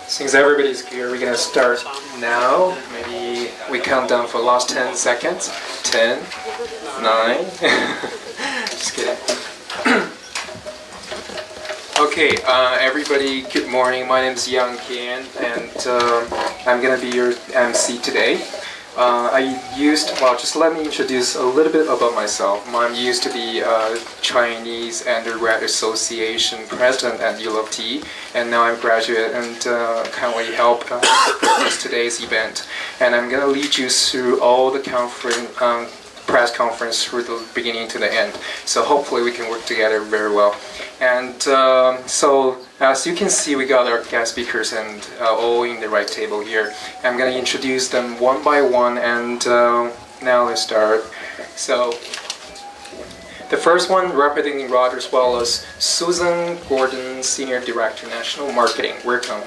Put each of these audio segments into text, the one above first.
Since everybody's here, we're gonna start now. Maybe we count down for the last 10 seconds. 10, 9, just kidding. Okay, everybody, good morning. My name is Yang Kian, and I'm gonna be your MC today. Just let me introduce a little bit about myself. I used to be a Chinese Undergrad Association president at U of T, and now I'm a graduate and can't really help with today's event. And I'm gonna lead you through all the press conference through the beginning to the end. So hopefully we can work together very well. And so as you can see, we got our guest speakers and all in the right table here. I'm going to introduce them one by one, and now let's start. So the first one, representing Rogers Wallace, Susan Gordon, Senior Director, National Marketing. Welcome.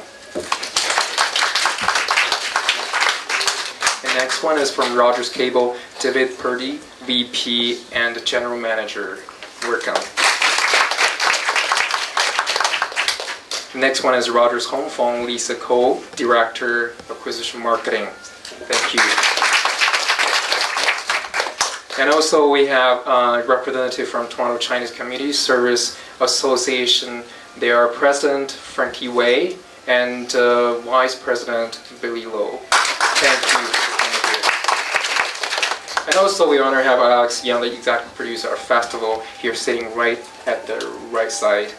The next one is from Rogers Cable, David Purdy, VP and General Manager. Welcome. The next one is Rogers Home Phone, Lisa Cole, Director, Acquisition Marketing. Thank you. And also we have a representative from Toronto Chinese Community Service Association. They are President Frankie Wei and Vice President Billy Low. Thank you. And also we honor to have Alex Young, the executive producer of our festival, here sitting right at the right side.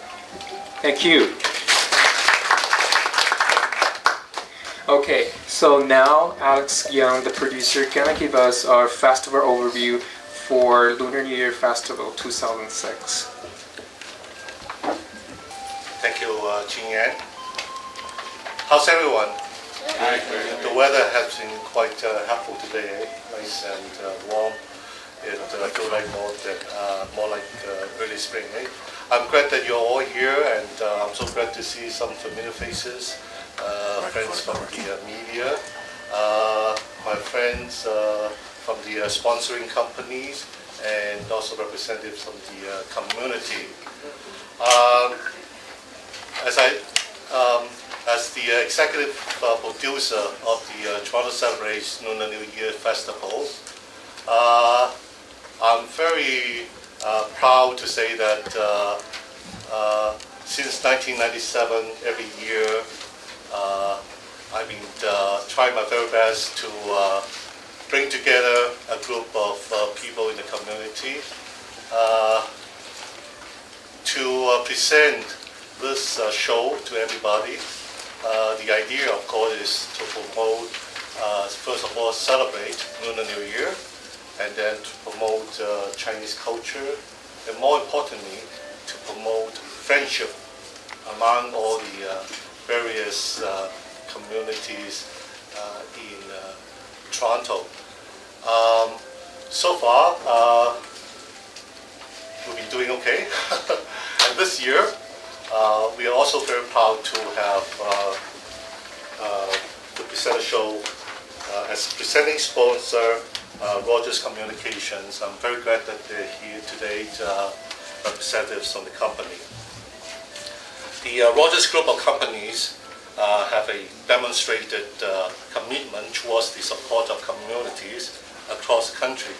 Thank you. Okay, so now Alex Young, the producer, gonna give us our festival overview for Lunar New Year Festival 2006. Thank you, Jing Yan. How's everyone? The weather has been quite helpful today, nice and warm. It feels like more like early spring. I'm glad that you're all here, and I'm so glad to see some familiar faces. Friends from the media, my friends from the sponsoring companies, and also representatives from the community. As the executive producer of the Toronto Celebrates Lunar New Year Festival, I'm very proud to say that since 1997, every year, I've been trying my very best to bring together a group of people in the community to present this show to everybody. The idea, of course, is to promote, first of all, celebrate Lunar New Year, and then to promote Chinese culture, and more importantly, to promote friendship among all the various communities in Toronto. So far, we've been doing okay. And this year, we are also very proud to have to present a show as presenting sponsor, Rogers Communications. I'm very glad that they're here today, representatives from the company. The Rogers Group of companies have a demonstrated commitment towards the support of communities across the country.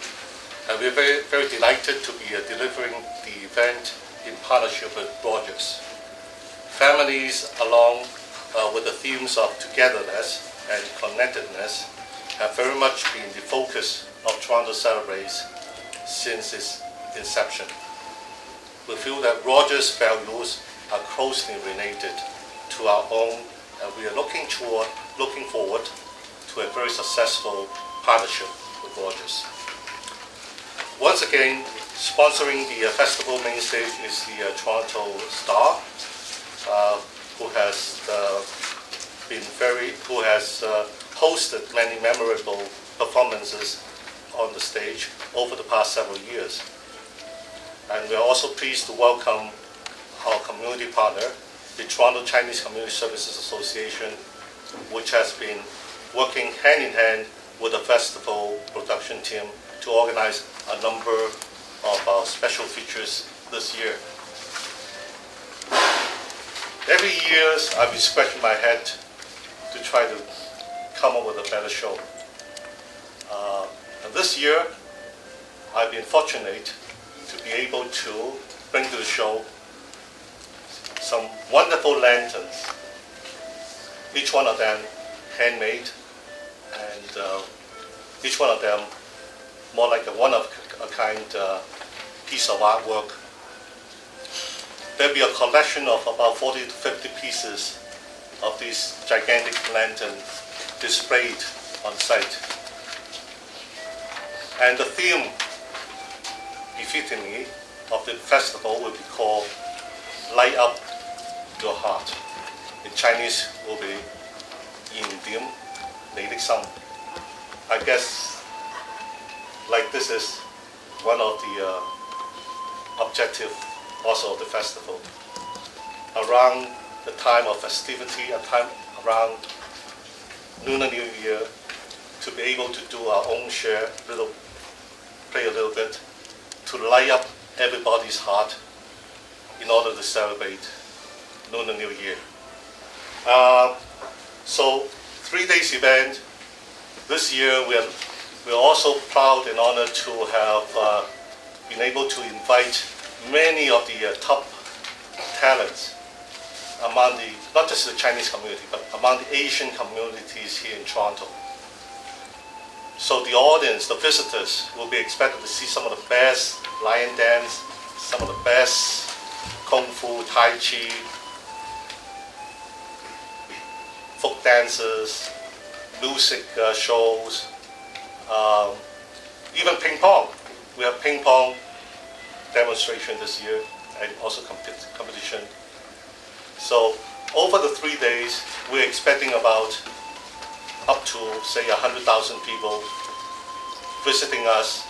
And we're very, very delighted to be delivering the event in partnership with Rogers. Families along with the themes of togetherness and connectedness have very much been the focus of Toronto Celebrates since its inception. We feel that Rogers' values are closely related to our own, and we are looking forward to a very successful partnership with Rogers. Once again, sponsoring the festival main stage is the Toronto Star, who has hosted many memorable performances on the stage over the past several years. And we are also pleased to welcome our community partner, the Toronto Chinese Community Services Association, which has been working hand in hand with the festival production team to organize a number of our special features this year. Every year I've been scratching my head to try to come up with a better show. And this year I've been fortunate to be able to bring to the show some wonderful lanterns, each one of them handmade, and each one of them more like a one-of-a-kind piece of artwork. There'll be a collection of about 40 to 50 pieces of these gigantic lanterns displayed on site. And the theme, befittingly, of the festival will be called Light Up Your Heart. In Chinese will be Yin Dim Ni De Sim. I guess like this is one of the objectives also of the festival. Around the time of festivity, around Lunar New Year, to be able to do our own share, play a little bit, to light up everybody's heart in order to celebrate Lunar New Year. So 3 days event. This year we're also proud and honored to have been able to invite many of the top talents among not just the Chinese community, but among the Asian communities here in Toronto. So the audience, the visitors, will be expected to see some of the best lion dance, some of the best Kung Fu, Tai Chi, folk dances, music shows, even ping pong. We have ping pong demonstration this year and also competition. So over the 3 days, we're expecting about up to say 100,000 people visiting us,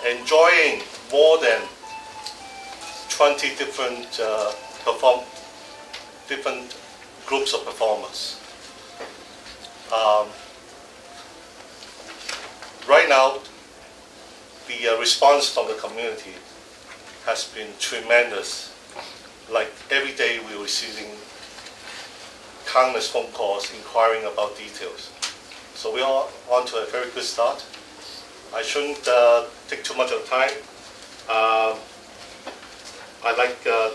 enjoying more than 20 different groups of performers. Right now, the response from the community has been tremendous. Like every day we're receiving countless phone calls inquiring about details. So we are on to a very good start. I shouldn't take too much of time. I'd like to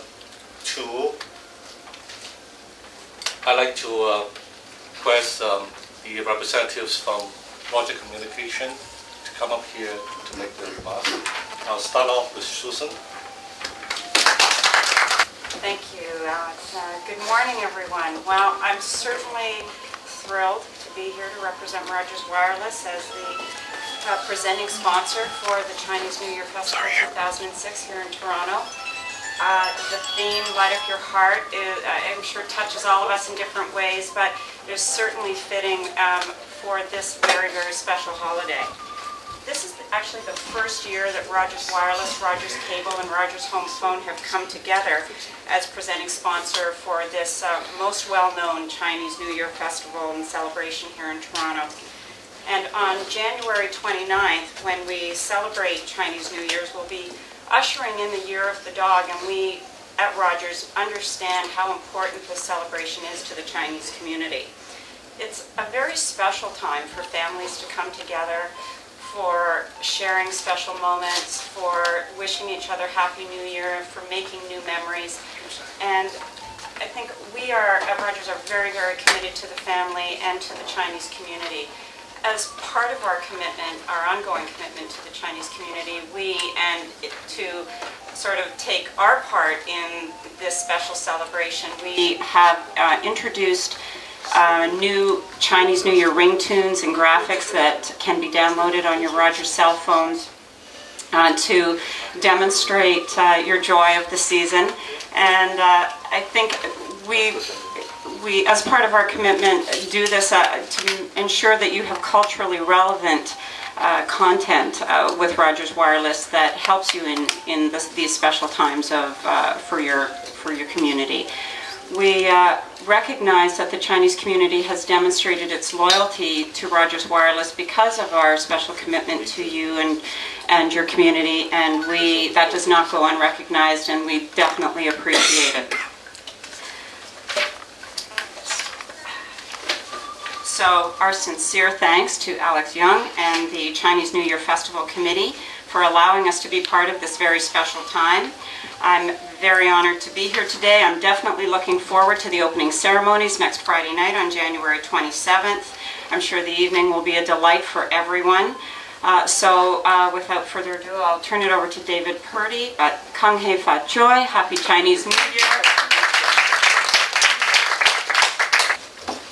request the representatives from Roger Communication to come up here to make their remarks. I'll start off with Susan. Thank you, Alex. Good morning, everyone. Well, I'm certainly thrilled to be here to represent Rogers Wireless as the presenting sponsor for the Chinese New Year Festival 2006 here in Toronto. The theme, Light Up Your Heart, I'm sure touches all of us in different ways, but it is certainly fitting for this very, very special holiday. This is actually the first year that Rogers Wireless, Rogers Cable, and Rogers Home Phone have come together as presenting sponsor for this most well-known Chinese New Year festival and celebration here in Toronto. And on January 29th, when we celebrate Chinese New Year's, we'll be ushering in the Year of the Dog, and we at Rogers understand how important this celebration is to the Chinese community. It's a very special time for families to come together, for sharing special moments, for wishing each other Happy New Year, for making new memories. And I think we are at Rogers are very, very committed to the family and to the Chinese community. As part of our commitment, our ongoing commitment to the Chinese community, to sort of take our part in this special celebration, we have introduced new Chinese New Year ringtones and graphics that can be downloaded on your Rogers cell phones to demonstrate your joy of the season. And I think we, as part of our commitment, do this to ensure that you have culturally relevant content with Rogers Wireless that helps you in these special times for your community. We recognize that the Chinese community has demonstrated its loyalty to Rogers Wireless because of our special commitment to you and your community, and that does not go unrecognized, and we definitely appreciate it. So our sincere thanks to Alex Young and the Chinese New Year Festival Committee for allowing us to be part of this very special time. I'm very honored to be here today. I'm definitely looking forward to the opening ceremonies next Friday night on January 27th. I'm sure the evening will be a delight for everyone. So without further ado, I'll turn it over to David Purdy. Kung Hei Fat Joy, Happy Chinese New Year.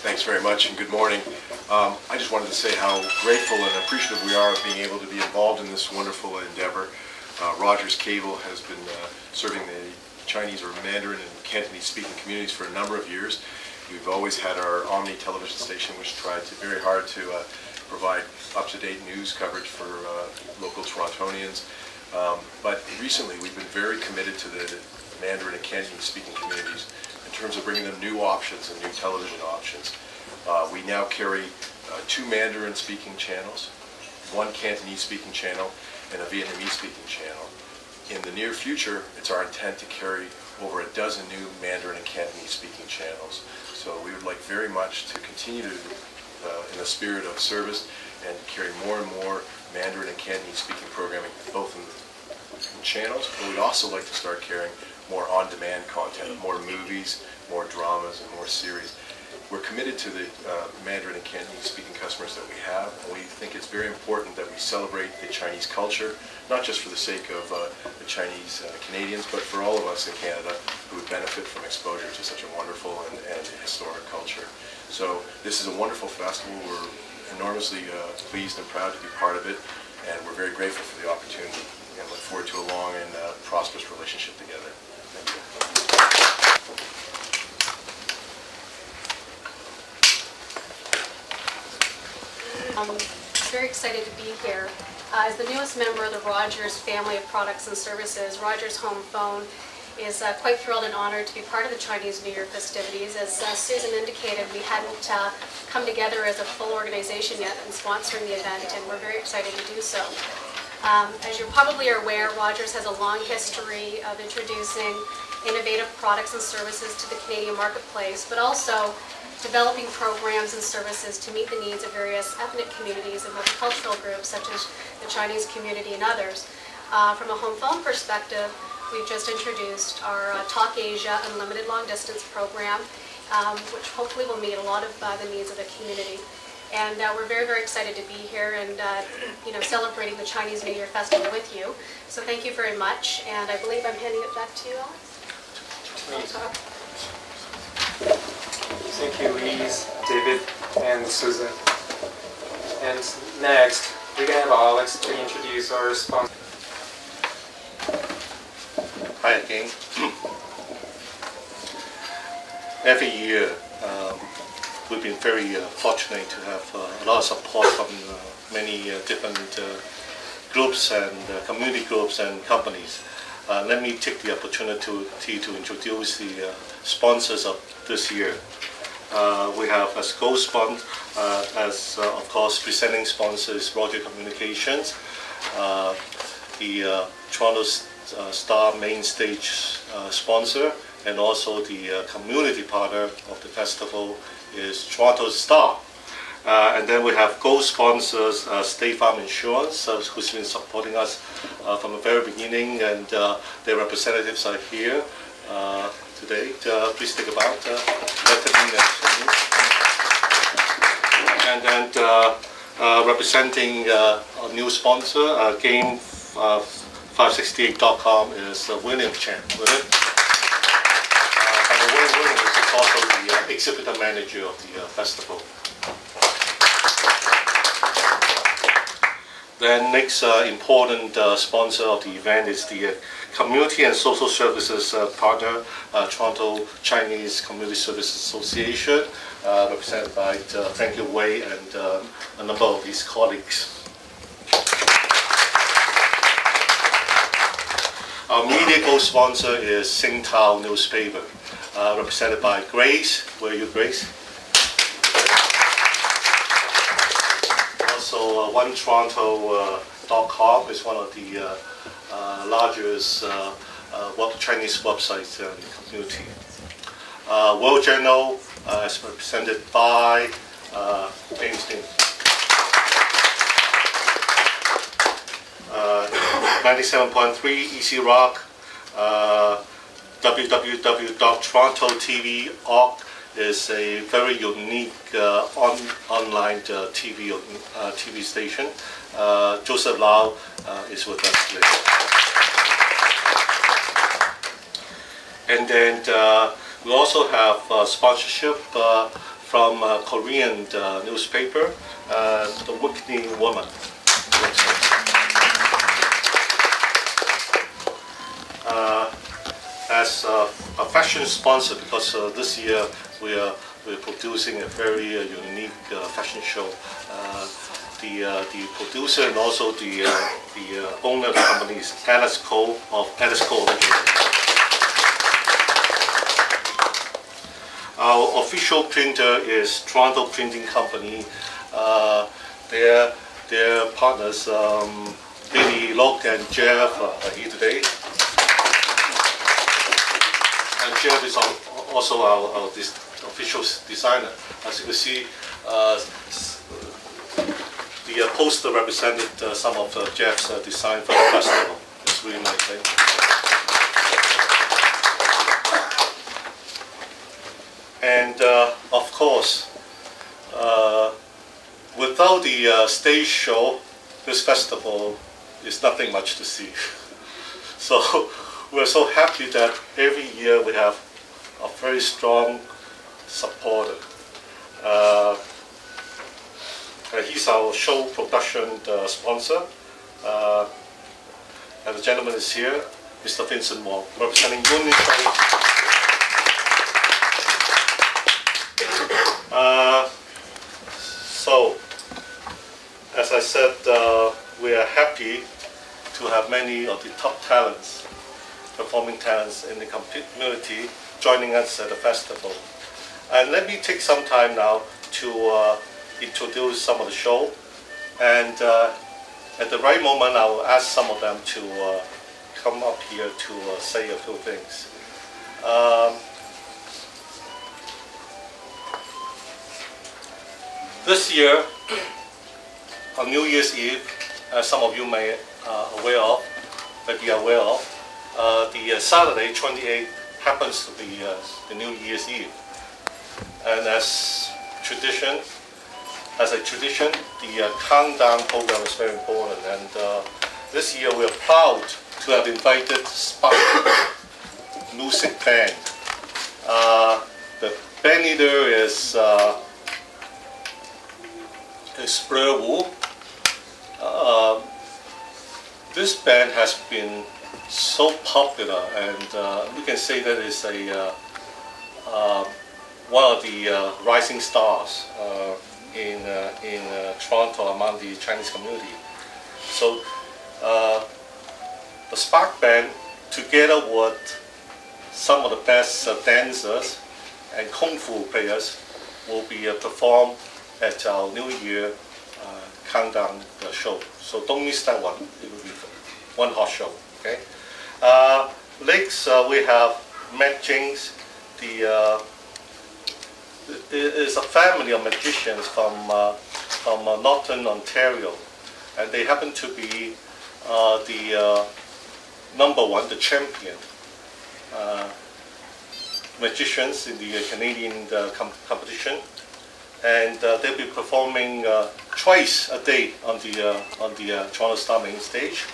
Thanks very much and good morning. I just wanted to say how grateful and appreciative we are of being able to be involved in this wonderful endeavor. Rogers Cable has been serving the Chinese or Mandarin and Cantonese speaking communities for a number of years. We've always had our Omni television station, which tried very hard to provide up-to-date news coverage for local Torontonians. But recently we've been very committed to the Mandarin and Cantonese speaking communities in terms of bringing them new options and new television options. We now carry 2 Mandarin speaking channels, 1 Cantonese speaking channel, and a Vietnamese speaking channel. In the near future, it's our intent to carry over a dozen new Mandarin and Cantonese speaking channels. So we would like very much to continue to, in a spirit of service, and carry more and more Mandarin and Cantonese speaking programming, both in channels, but we'd also like to start carrying more on-demand content, more movies, more dramas, and more series. We're committed to the Mandarin and Cantonese speaking customers that we have, and we think it's very important that we celebrate the Chinese culture, not just for the sake of the Chinese Canadians, but for all of us in Canada who would benefit from exposure to such a wonderful and historic culture. So this is a wonderful festival. We're enormously pleased and proud to be part of it, and we're very grateful for the opportunity and look forward to a long and prosperous relationship together. Thank you. I'm very excited to be here. As the newest member of the Rogers family of products and services, Rogers Home Phone is quite thrilled and honored to be part of the Chinese New Year festivities. As Susan indicated, we hadn't come together as a full organization yet in sponsoring the event, and we're very excited to do so. As you probably are aware, Rogers has a long history of introducing innovative products and services to the Canadian marketplace, but also developing programs and services to meet the needs of various ethnic communities and multicultural groups such as the Chinese community and others. From a home phone perspective, we've just introduced our Talk Asia Unlimited Long Distance program, which hopefully will meet a lot of the needs of the community. And we're very, very excited to be here and celebrating the Chinese New Year Festival with you. So thank you very much, and I believe I'm handing it back to you, Alex. Please. Thank you, Louise, David, and Susan. And next, we're going to have Alex to introduce our sponsor. Hi again. Every year, we've been very fortunate to have a lot of support from many different groups and community groups and companies. Let me take the opportunity to introduce the sponsors of this year. We have as co-sponsor, of course, presenting sponsors Rogers Communications, the Toronto Star main stage sponsor, and also the community partner of the festival is Toronto Star. And then we have co-sponsors, State Farm Insurance, who's been supporting us from the very beginning, and their representatives are here today. Please take a bow. And representing a new sponsor, Game568.com, is William Chen. William? By the way, William is also the exhibitor manager of the festival. Then next important sponsor of the event is the Community and Social Services partner, Toronto Chinese Community Services Association, represented by Frank Wei and a number of his colleagues. Our media co-sponsor is Singtao newspaper, represented by Grace. Where are you, Grace? Also, OneToronto.com is one of the largest Chinese websites in the community. World Journal is represented by James Dean. 97.3 Easy Rock, www.TorontoTV.org is a very unique online TV station. Joseph Lau is with us today. And then we also have sponsorship from a Korean newspaper, The Weekly Woman. As a fashion sponsor, because this year we're producing a very unique fashion show. The producer and also the owner of the company is Alice Cole of Alice Cole. Our official printer is Toronto Printing Company. Their partners, Billy, Locke, and Jeff are here today. And Jeff is also our official designer. As you can see, the poster represented some of Jeff's design for the festival. It's really nice thing. And of course, without the stage show, this festival is nothing much to see. So we're so happy that every year we have a very strong supporter. He's our show production sponsor. And the gentleman is here, Mr. Vincent Wong, representing Union Trade. So, as I said, we are happy to have many of the top talents, performing talents in the community joining us at the festival. And let me take some time now to introduce some of the show. And at the right moment, I will ask some of them to come up here to say a few things. This year, on New Year's Eve, as some of you may be aware of, the Saturday, 28th, happens to be the New Year's Eve. And as a tradition, the countdown program is very important. And this year, we are proud to have invited Spark Music Band. The band leader is Spur Wu. This band has been so popular, and we can say that it's one of the rising stars in Toronto among the Chinese community. So the Spark Band, together with some of the best dancers and kung fu players, will be performed at our New Year countdown show. So don't miss that one. It will be one hot show. Okay. Next, we have Matt James. Is a family of magicians from Northern Ontario, and they happen to be the number one, the champion magicians in the Canadian competition. and they'll be performing twice a day on the Toronto Star main stage.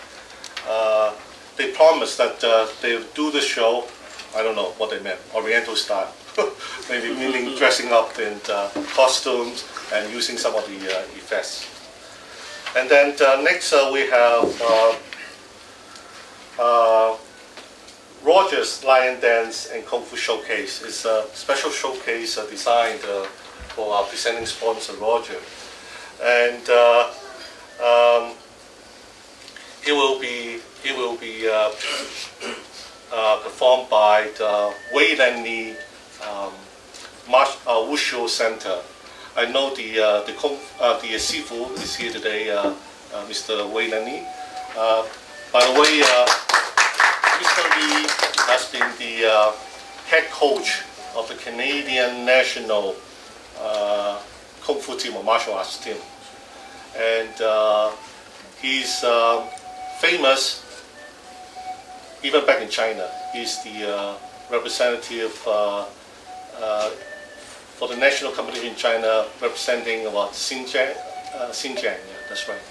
They promised that they'll do the show. I don't know what they meant, Oriental style, maybe meaning dressing up in costumes and using some of the effects. And then next we have Roger's Lion Dance and Kung Fu Showcase. It's a special showcase designed for our presenting sponsor, Roger. And it will be performed by the Wei Lan Li Wushu Center. I know the Sifu is here today, Mr. Wei Lan Li. By the way, Mr. Li has been the head coach of the Canadian national Kung Fu team or martial arts team. And he's famous even back in China. He's the representative for the national competition in China, representing about Xinjiang. Yeah, that's right.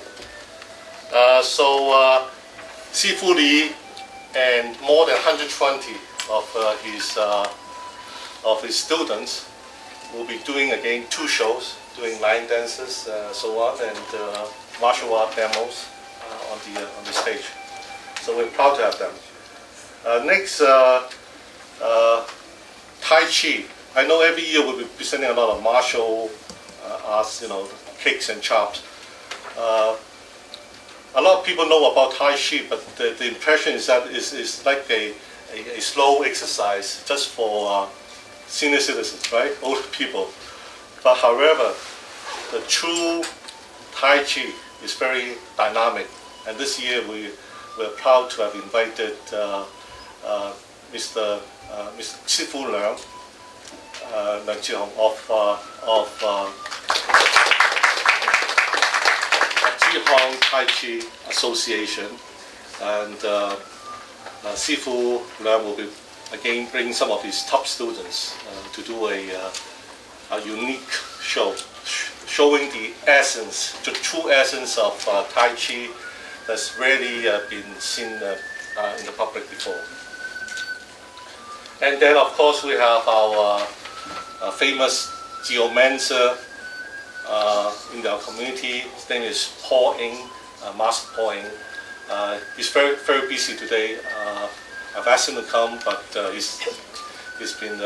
So Sifu Li and more than 120 of his students will be doing again 2 shows, doing line dances, so on, and martial art demos on the stage. So we're proud to have them. Next, Tai Chi. I know every year we'll be presenting a lot of martial arts, kicks and chops. A lot of people know about Tai Chi, but the impression is that it's like a slow exercise just for senior citizens, right? Older people. But however, the true Tai Chi is very dynamic. And this year we're proud to have invited Mr. Sifu Leung, of Zhihong Tai Chi Association, and Sifu Leung will be again bring some of his top students to do a unique show, showing the essence, the true essence of Tai Chi that's rarely been seen in the public before. And then of course we have our famous geomancer in our community. His name is Paul Ng, Master Paul Ng. He's very, very busy today. I've asked him to come, but he's been,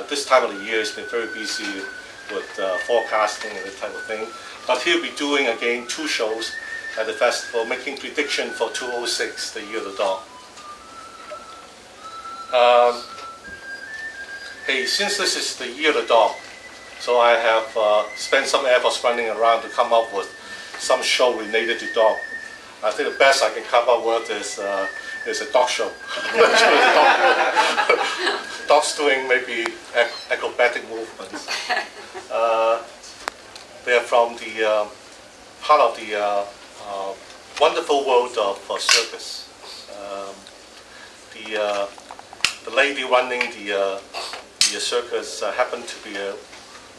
this time of the year, he's been very busy with forecasting and that type of thing. But he'll be doing again 2 shows at the festival, making prediction for 2006, the year of the dog. Hey, since this is the year of the dog, so I have spent some efforts running around to come up with some show related to dog. I think the best I can come up with is a dog show. Dogs doing maybe acrobatic movements. They're from the part of the wonderful world of circus. The lady running the circus happened to be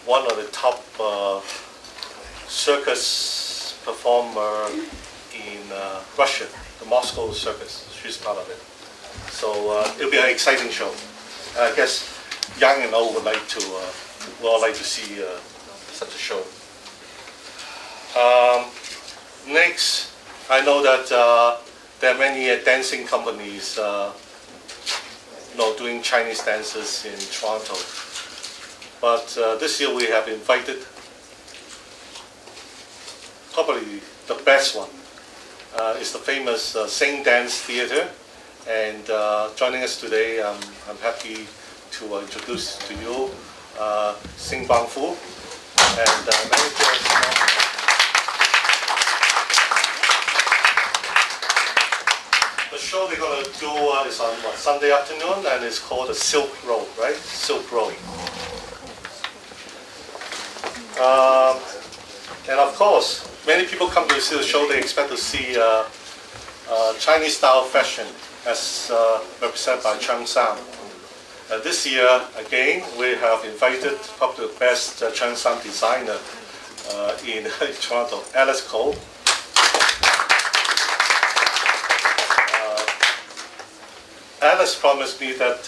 one of the top circus performer in Russia, the Moscow circus. She's part of it. So it'll be an exciting show. I guess young and old would like to see such a show. Next, I know that there are many dancing companies doing Chinese dances in Toronto. But this year we have invited probably the best one. It's the famous Sing Dance Theatre, and joining us today, I'm happy to introduce to you Sing Bang Fu and manager. The show we're going to do is on Sunday afternoon, and it's called the Silk Road, right? Silk Road. And of course, many people come to see the show, they expect to see Chinese style fashion as represented by Chang Sam. This year, again, we have invited probably the best Cheongsam designer in Toronto, Alice Cole. Alice promised me that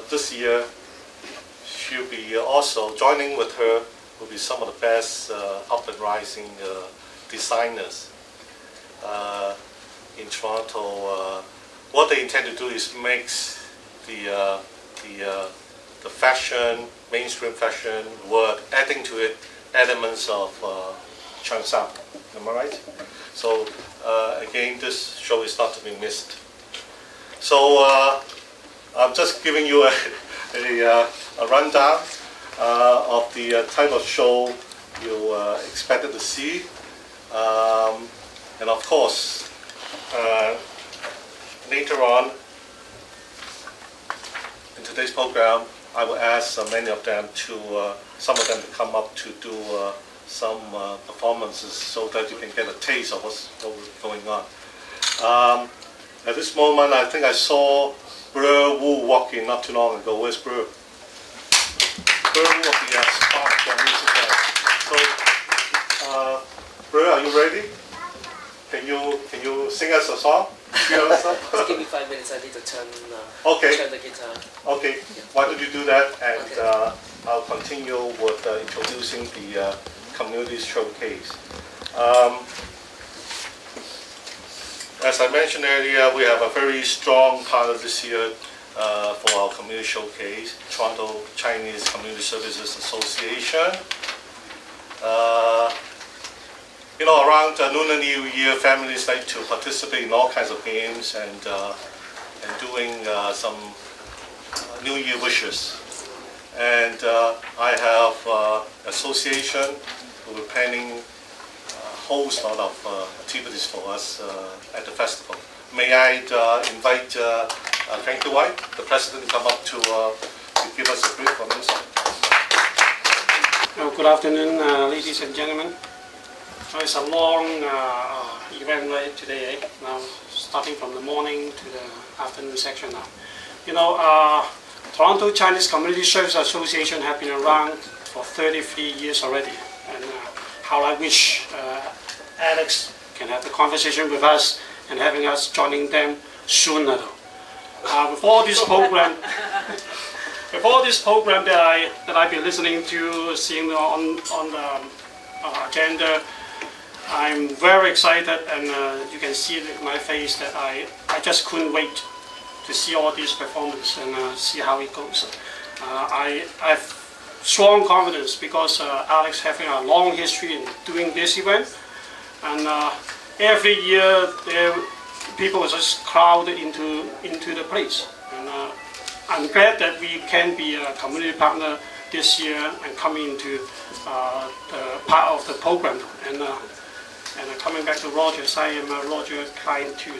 this year she'll be also joining with her will be some of the best up and rising designers in Toronto. What they intend to do is mix the fashion, mainstream fashion work, adding to it elements of Cheongsam. Am I right? So again, this show is not to be missed. So I'm just giving you a rundown of the type of show you expected to see. And of course, later on in today's program, I will ask many of them some of them to come up to do some performances so that you can get a taste of what's going on. At this moment, I think I saw Bre Wu walking not too long ago. Where's Bre? Bre Wu of the Spark Music Band. So, Bre, are you ready? Can you sing us a song? Just give me 5 minutes. I need to turn the guitar. Okay. Why don't you do that, and I'll continue with introducing the community showcase. As I mentioned earlier, we have a very strong partner this year for our community showcase, Toronto Chinese Community Services Association. Around Lunar New Year, families like to participate in all kinds of games and doing some New Year wishes. And I have association who are planning host a lot of activities for us at the festival. May I invite Frankie White, the president, to come up to give us a brief on this. Good afternoon, ladies and gentlemen. It's a long event right today, now starting from the morning to the afternoon section now. Toronto Chinese Community Service Association have been around for 33 years already, and how I wish Alex can have the conversation with us and having us joining them sooner. Before this program that I've been listening to, seeing on the agenda, I'm very excited, and you can see it in my face that I just couldn't wait to see all these performances and see how it goes. I have strong confidence because Alex having a long history in doing this event, and every year people are just crowded into the place. And I'm glad that we can be a community partner this year and come into the part of the program. And coming back to Rogers, I am a Roger client too.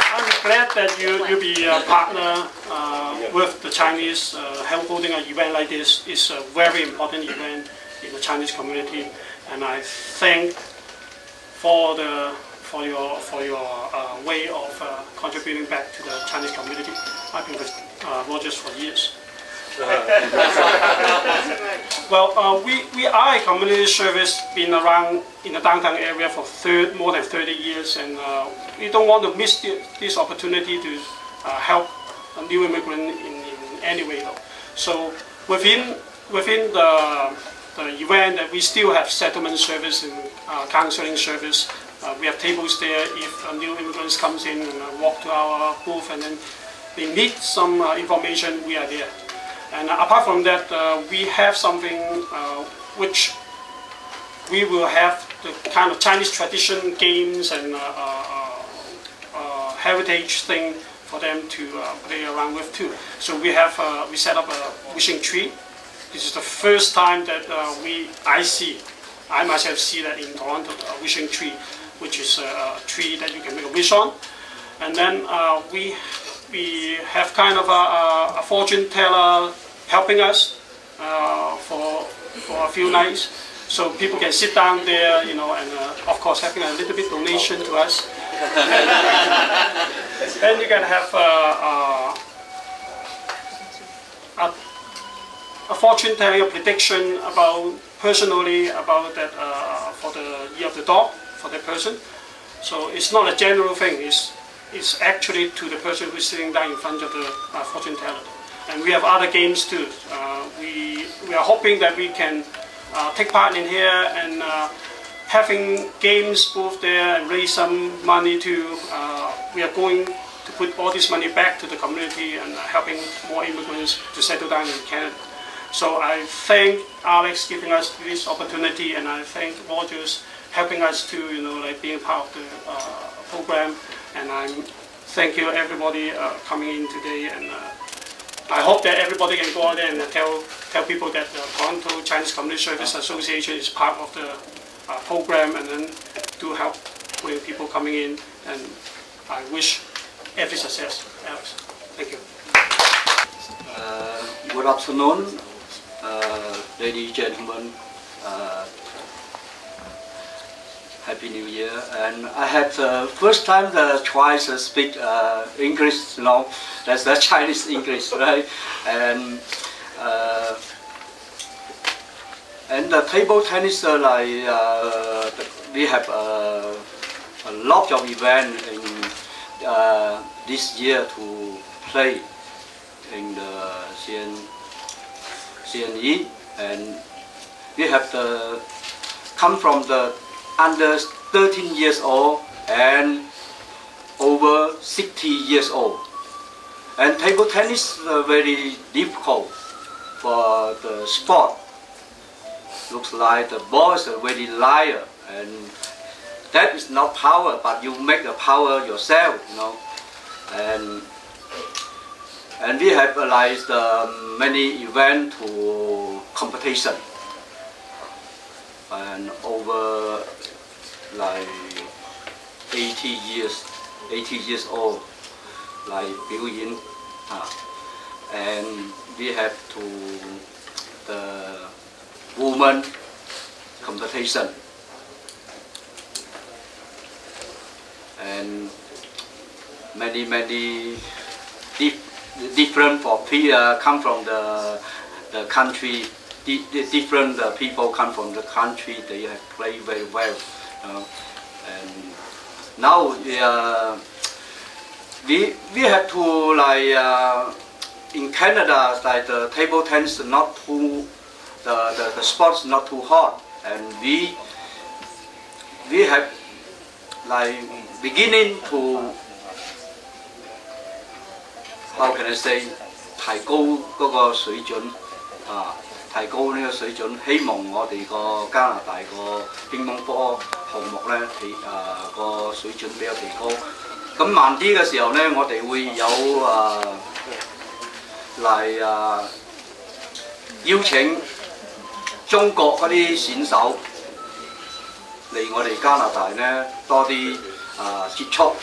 I'm glad that you'll be a partner with the Chinese. Holding an event like this is a very important event in the Chinese community, and I thank for your way of contributing back to the Chinese community. I've been with Rogers for years. Well, we are a community service, been around in the downtown area for more than 30 years, and we don't want to miss this opportunity to help a new immigrant in any way. So within the event, that we still have settlement service and counseling service. We have tables there if new immigrants comes in and walk to our booth and then they need some information, we are there. And apart from that, we have something which we will have the kind of Chinese tradition games and heritage thing for them to play around with too. So we set up a wishing tree. This is the first time that I myself see that in Toronto, a wishing tree, which is a tree that you can make a wish on. And then we have kind of a fortune teller helping us for a few nights, so people can sit down there, and of course having a little bit donation to us. Then you can have a fortune telling, a prediction about personally about that for the year of the dog for that person. So it's not a general thing. It's actually to the person who's sitting down in front of the fortune teller. And we have other games too. We are hoping that we can take part in here and having games both there and raise some money too. We are going to put all this money back to the community and helping more immigrants to settle down in Canada. So I thank Alex giving us this opportunity, and I thank Rogers helping us to, like being part of the program. And I thank you everybody coming in today, and I hope that everybody can go out there and tell people that the Toronto Chinese Community Service Association is part of the program, and then do help with people coming in. And I wish every success, Alex. Thank you. Good afternoon, ladies and gentlemen. Happy New Year! And I had first time try to speak English. That's the Chinese English, right? And the table tennis, we have a lot of events in this year to play in the CNE, and we have come from the under 13 years old and over 60 years old. And table tennis is very difficult for the sport. Looks like the ball is very light, and that is not power, but you make the power yourself, And we have many events to competition, and over 80 years old, biểu演, and we have to the women competition, and many different come from the country. Different people come from the country. They have played very well, and now we have to in Canada, the table tennis not too the sports not too hot, and we have beginning to, how can I say, 提高嗰個水準提高呢個水準，希望我哋個加拿大個乒乓波項目呢，個水準比較提高。咁慢啲嘅時候呢，我哋會有邀請中國嗰啲選手嚟我哋加拿大呢多啲接觸，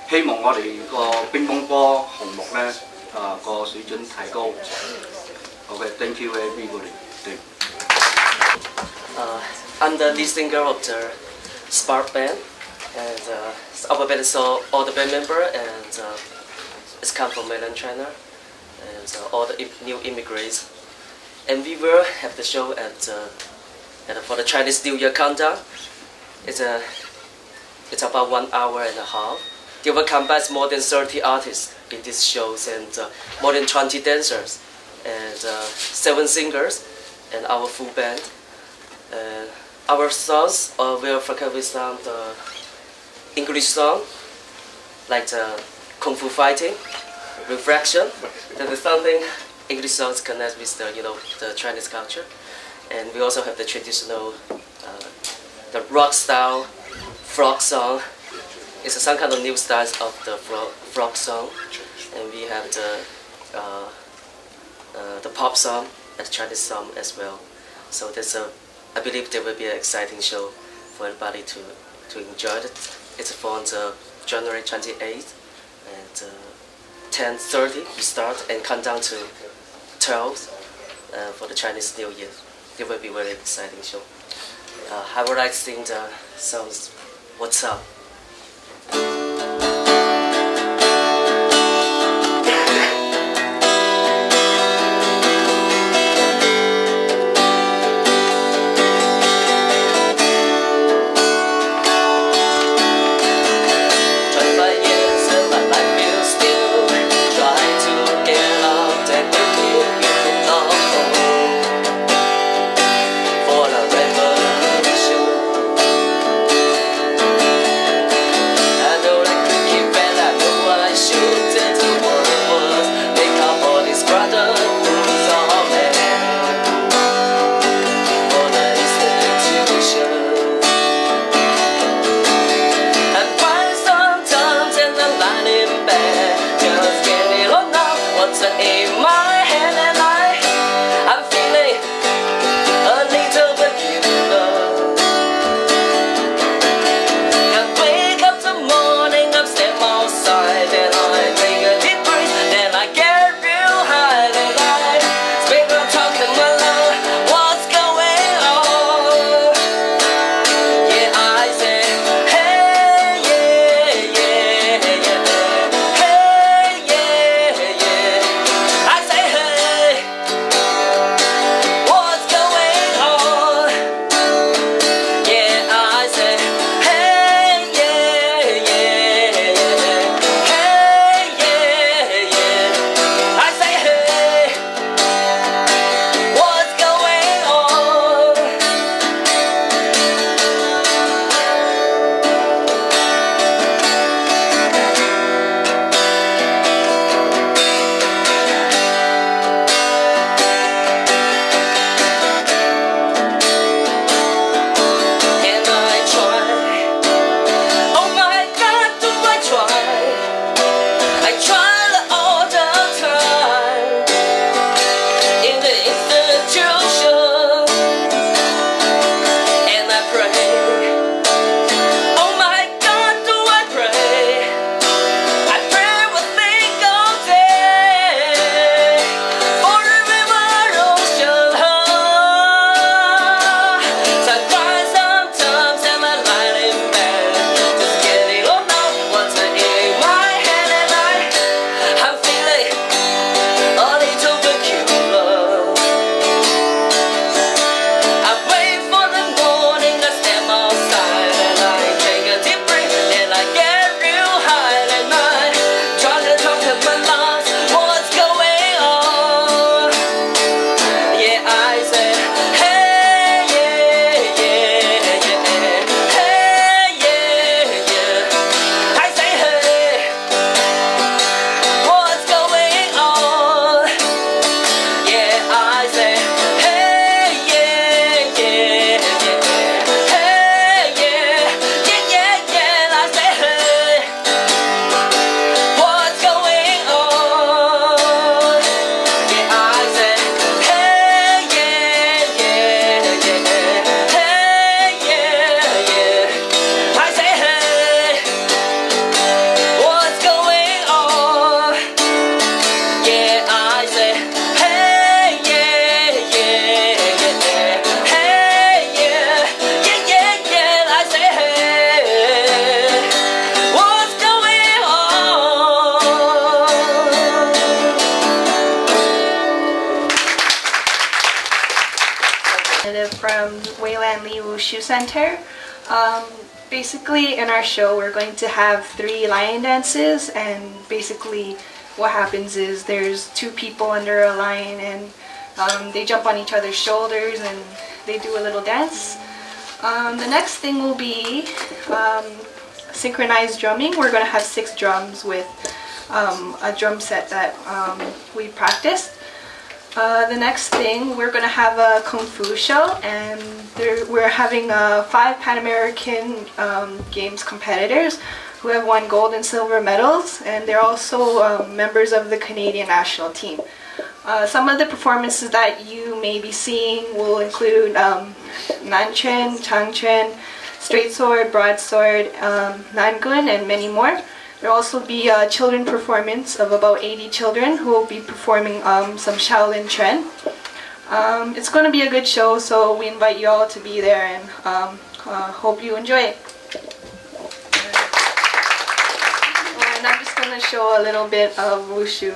希望我哋個乒乓波項目呢個水準提高。Okay, thank you everybody. I'm the lead singer of the Spark Band, and our band is all the band member, and it's come from mainland China, and all the new immigrants. And we will have the show for the Chinese New Year countdown. It's about 1 hour and a half. They will combine more than 30 artists in these shows, and more than 20 dancers, and 7 singers, and our full band. Our songs will focus with some English song, like the Kung Fu fighting, reflection. That is something English songs connect with the Chinese culture. And we also have the traditional, the rock style frog song. It's some kind of new styles of the frog song. And we have the pop song and the Chinese song as well. So I believe there will be an exciting show for everybody to enjoy it. It's on January 28th, and 10:30 we start and count down to 12 for the Chinese New Year. It will be a very exciting show. I would like to sing the songs "What's Up." representative from Wayland Li Wushu Center. Basically, in our show, we're going to have 3 lion dances, and basically what happens is there's 2 people under a lion, and they jump on each other's shoulders and they do a little dance. The next thing will be synchronized drumming. We're going to have 6 drums with a drum set that we practiced. The next thing, we're going to have a Kung Fu show, and we're having 5 Pan American Games competitors who have won gold and silver medals, and they're also members of the Canadian national team. Some of the performances that you may be seeing will include Nanchen, Changchen, straight sword, broadsword, Nangun, and many more. There will also be a children performance of about 80 children who will be performing some Shaolin Tren. It's going to be a good show, so we invite you all to be there, and hope you enjoy it. And I'm just going to show a little bit of Wushu.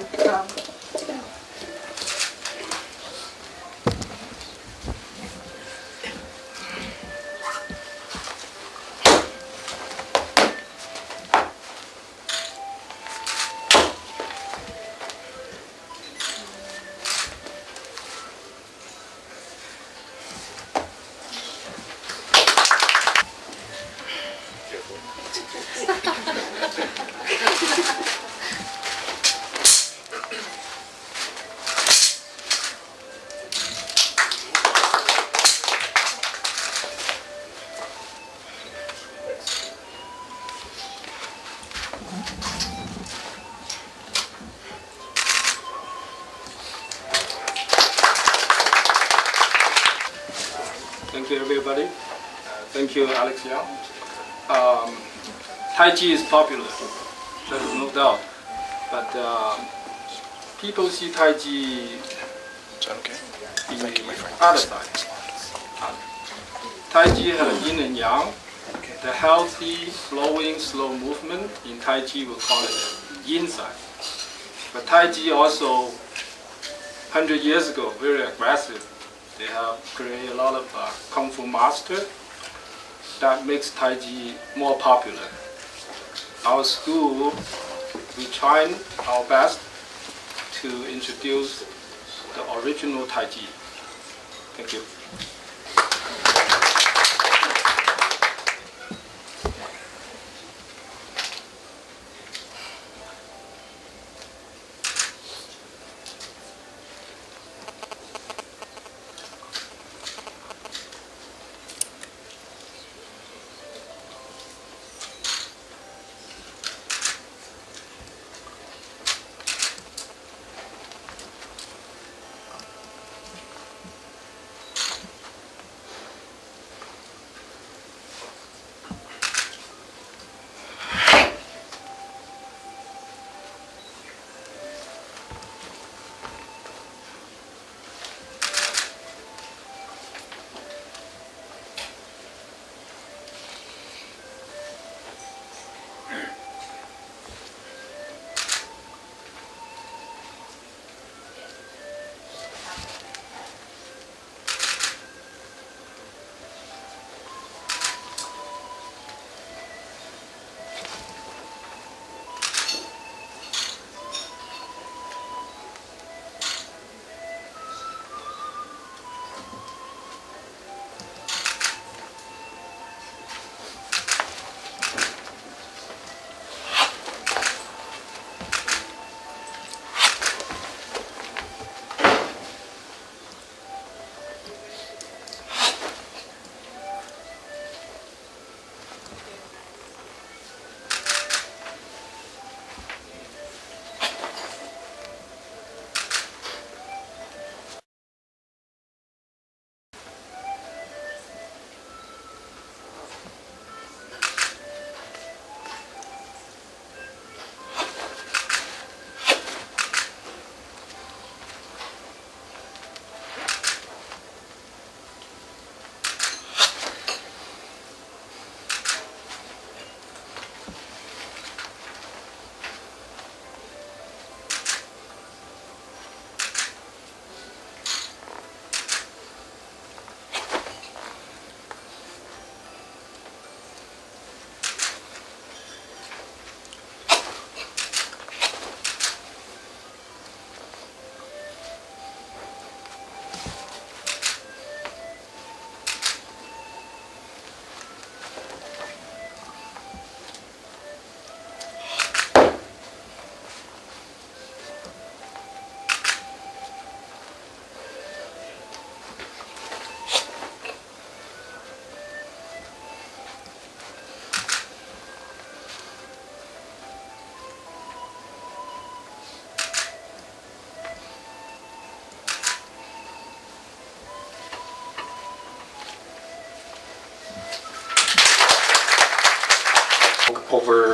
Thank you, everybody. Thank you, Alex Yang. Tai Chi is popular, there is no doubt. But people see Tai Chi in the other side. Tai Chi has yin and yang. The healthy, flowing, slow movement in Tai Chi, we call it yin side. But Tai Chi also, 100 years ago, very aggressive. They have created a lot of Kung Fu master that makes Tai Chi more popular. Our school, we try our best to introduce the original Tai Chi. Thank you.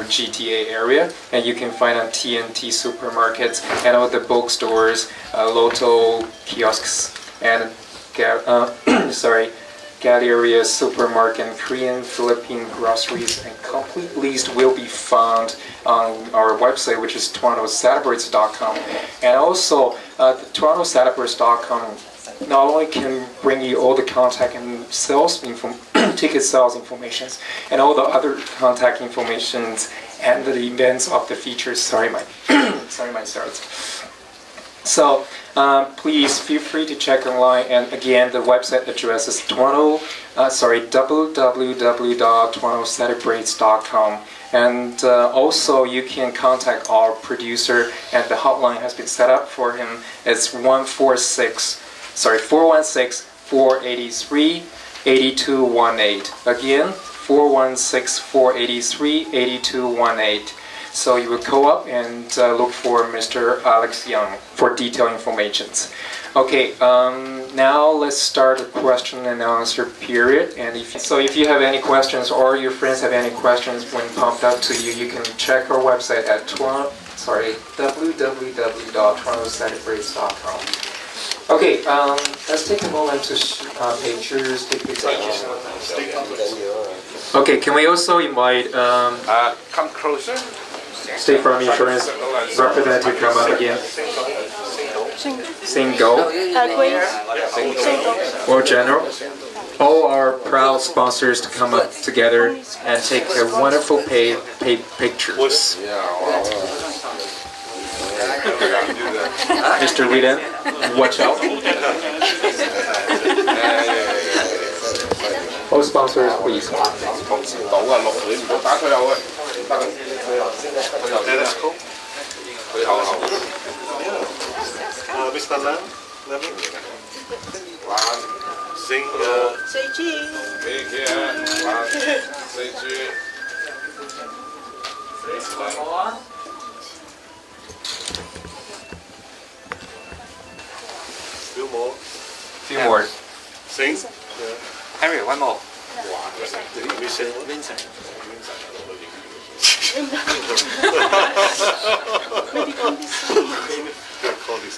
Vancouver GTA area, and you can find on TNT supermarkets and all the bookstores, Lotto kiosks, and Galleria supermarket, and Korean, Philippine groceries, and complete list will be found on our website, which is TorontoCelebrates.com. And also, the TorontoCelebrates.com not only can bring you all the contact and ticket sales informations, and all the other contact informations and the events of the features. Sorry, my throat. So please feel free to check online. And again, the website address is www.torontocelebrates.com. And also, you can contact our producer, and the hotline has been set up for him. It's 416-483-8218. Again, 416-483-8218. So you would go up and look for Mr. Alex Young for detailed information. Okay, now let's start the question and answer period. And if you have any questions, or your friends have any questions when pumped up to you, you can check our website at www.torontocelebrates.com. Okay, let's take a moment to pictures, take pictures. Okay, can we also invite Come closer. State Farm Insurance representative come up again? Single or general? All our proud sponsors to come up together and take a wonderful picture. Mr. Whedon, watch out. All sponsors, please. That's cool. Mr. Lam, sing. Few more. Sing. Harry, one more. Vincent. Call this